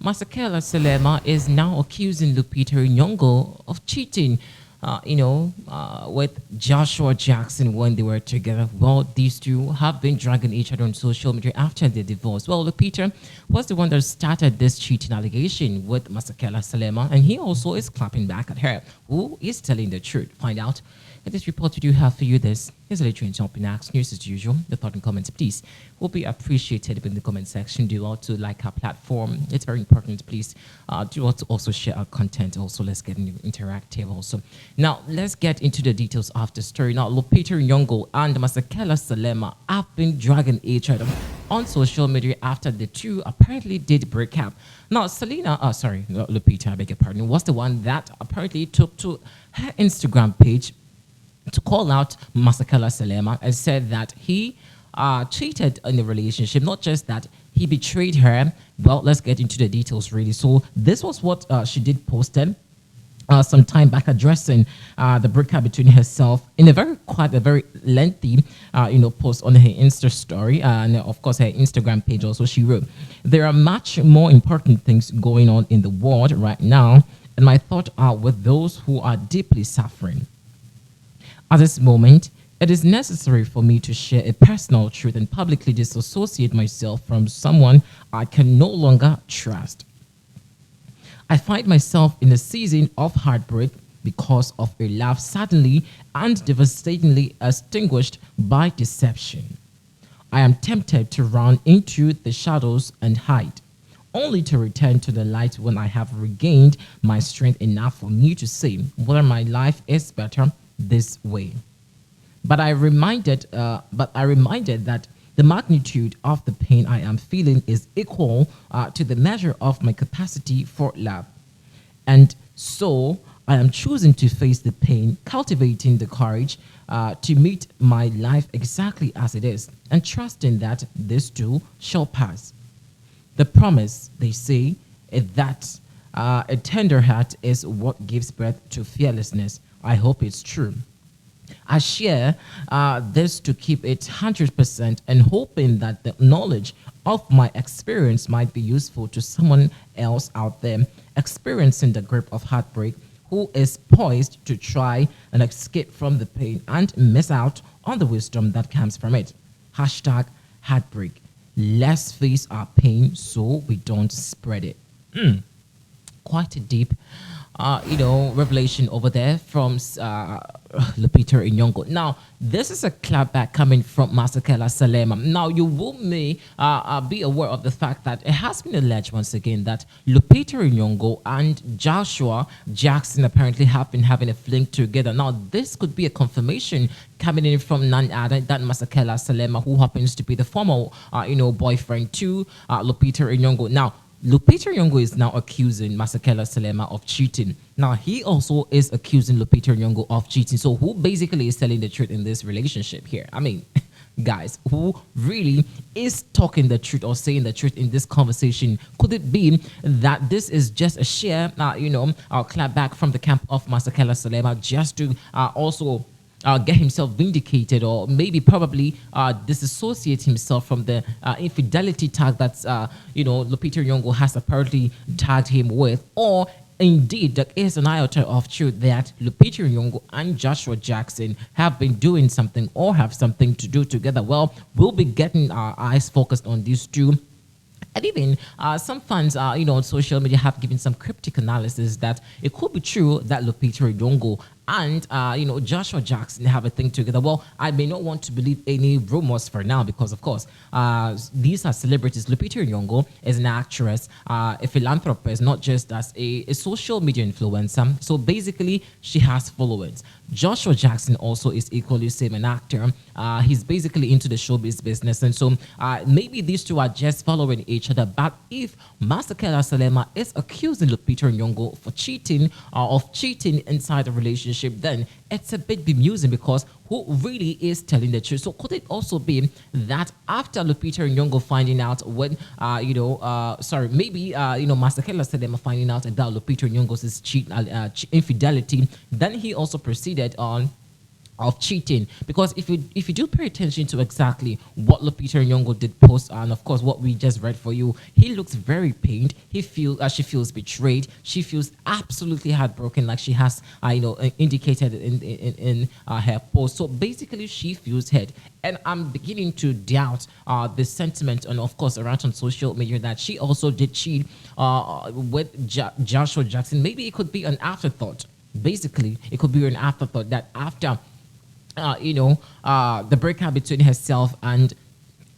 Masakela Selema is now accusing Lupita Nyongo of cheating, with Joshua Jackson when they were together. Well, these two have been dragging each other on social media after their divorce. Well, Lupita was the one that started this cheating allegation with Masakela Selema, and he also is clapping back at her. Who is telling the truth? Find out. In this report, we do have for you this. Here's a little in Jumping Acts News as usual. The thought and comments, please, will be appreciated in the comment section. Do want to like our platform. It's very important, please. Do want to also share our content. Also, let's get interactive also. Now, let's get into the details of the story. Now, Lupita Nyongo and Masakela Selema have been dragging each other on social media after the two apparently did break up. Now, Lupita, I beg your pardon, was the one that apparently took to her Instagram page to call out Masakela Selema and said that he cheated in the relationship. Not just that, he betrayed her. Well, let's get into the details really. So this was what she did posted some time back, addressing the breakup between herself in a very lengthy post on her Insta story and of course her Instagram page. Also, she wrote, "There are much more important things going on in the world right now, and my thoughts are with those who are deeply suffering. At this moment, it is necessary for me to share a personal truth and publicly disassociate myself from someone I can no longer trust. I find myself in a season of heartbreak because of a love suddenly and devastatingly extinguished by deception. I am tempted to run into the shadows and hide, only to return to the light when I have regained my strength enough for me to say whether my life is better this way. But I reminded that the magnitude of the pain I am feeling is equal to the measure of my capacity for love. And so I am choosing to face the pain, cultivating the courage to meet my life exactly as it is, and trusting that this too shall pass. The promise, they say, is that a tender heart is what gives birth to fearlessness. I hope it's true. I share this to keep it 100% and hoping that the knowledge of my experience might be useful to someone else out there experiencing the grip of heartbreak, who is poised to try and escape from the pain and miss out on the wisdom that comes from it. Hashtag heartbreak. Let's face our pain so we don't spread it." Quite a deep revelation over there from Lupita Nyongo. Now, this is a clapback coming from Masakela Selema. Now, you may be aware of the fact that it has been alleged once again that Lupita Nyongo and Joshua Jackson apparently have been having a fling together. Now, this could be a confirmation coming in from none other than Masakela Selema, who happens to be the former, boyfriend to Lupita Nyongo. Now, Lupita Nyongo is now accusing Masakela Selema of cheating. Now, he also is accusing Lupita Nyongo of cheating. So, who basically is telling the truth in this relationship here? I mean, guys, who really is talking the truth or saying the truth in this conversation? Could it be that this is just a share, clap back from the camp of Masakela Selema just to also get himself vindicated, or maybe probably disassociate himself from the infidelity tag that's Lupita Nyongo has apparently tagged him with? Or indeed there is an iota of truth that Lupita Nyongo and Joshua Jackson have been doing something or have something to do together? Well, we'll be getting our eyes focused on these two. And even some fans, on social media have given some cryptic analysis that it could be true that Lupita Nyongo and Joshua Jackson have a thing together. Well, I may not want to believe any rumors for now because, of course, these are celebrities. Lupita Nyongo is an actress, a philanthropist, not just as a social media influencer. So basically, she has followers. Joshua Jackson also is equally same an actor. He's basically into the showbiz business, and so maybe these two are just following each other. But if Masakela Selema is accusing Lupita Nyongo for cheating of cheating inside a relationship, then it's a bit bemusing because who really is telling the truth? So could it also be that after Lupita Nyongo finding out when, Masakela Selema finding out about Lupita Nyongo's infidelity, then he also proceeded on of cheating. Because if you do pay attention to exactly what Lupita Nyong'o did post, and of course what we just read for you, he looks very pained. She feels betrayed. She feels absolutely heartbroken, like she has indicated in her post. So basically she feels hurt, and I'm beginning to doubt the sentiment, and of course around on social media, that she also did cheat with Joshua Jackson. Maybe it could be an afterthought. Basically, it could be an afterthought that after the breakup between herself and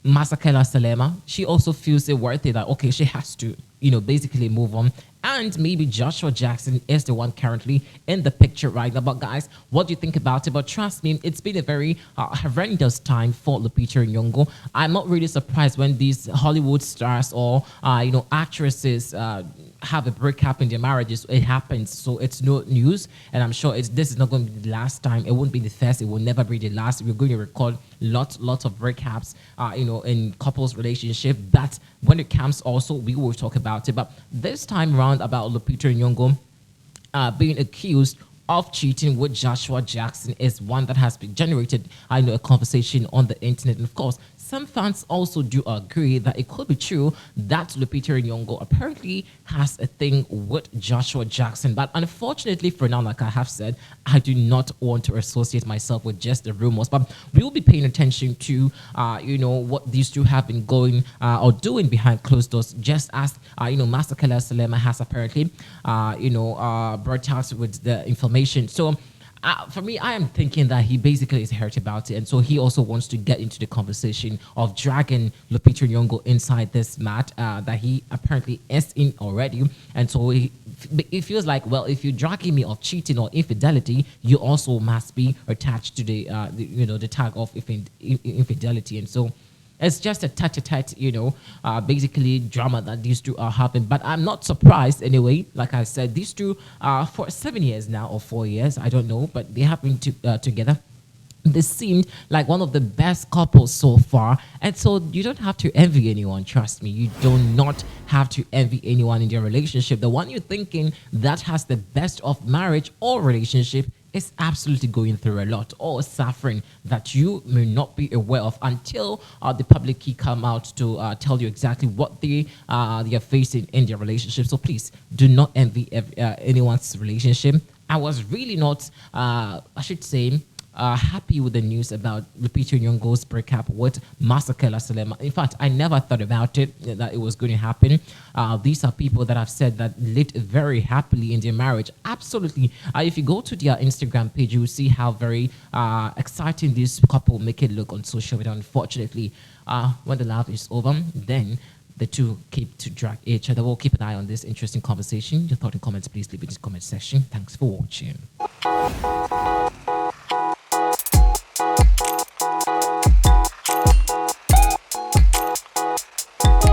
Masakela Salema, she also feels it worth it, that okay, she has to, basically move on. And maybe Joshua Jackson is the one currently in the picture right now. But guys, what do you think about it? But trust me, it's been a very horrendous time for Lupita Nyong'o. I'm not really surprised when these Hollywood stars or actresses have a breakup in their marriages. It happens, so it's no news. And I'm sure this is not going to be the last time. It won't be the first. It will never be the last. We're going to record lots of breakups, in couples relationship. But when it comes, also we will talk about it. But this time around, about Lupita Nyong'o being accused of cheating with Joshua Jackson is one that has been generated, a conversation on the internet. And of course, some fans also do agree that it could be true that Lupita Nyong'o apparently has a thing with Joshua Jackson. But unfortunately for now, like I have said, I do not want to associate myself with just the rumors. But we will be paying attention to, what these two have been going or doing behind closed doors. Just as, Masakela Salema has apparently, brought out with the information. So, for me, I am thinking that he basically is hurt about it, and so he also wants to get into the conversation of dragging Lupita Nyong'o inside this mat that he apparently is in already. And so it feels like, well, if you're dragging me of cheating or infidelity, you also must be attached to the tag of infidelity. And so it's just a tete-a-tete, basically drama that these two are having. But I'm not surprised anyway. Like I said, these two for 7 years now, or 4 years, I don't know, but they have been together. They seemed like one of the best couples so far. And so you don't have to envy anyone, trust me. You do not have to envy anyone in their relationship. The one you're thinking that has the best of marriage or relationship is absolutely going through a lot, or suffering that you may not be aware of until the public key come out to tell you exactly what they are facing in their relationship. So please do not envy anyone's relationship. I was really not, I should say, happy with the news about Lupita Nyong'o's breakup with Masakela Salema. In fact, I never thought about it, that it was going to happen. These are people that have said that lived very happily in their marriage. Absolutely. If you go to their Instagram page, you will see how very exciting this couple make it look on social media. Unfortunately, when the love is over, then the two keep to drag each other. We'll keep an eye on this interesting conversation. Your thoughts and comments, please leave it in the comment section. Thanks for watching.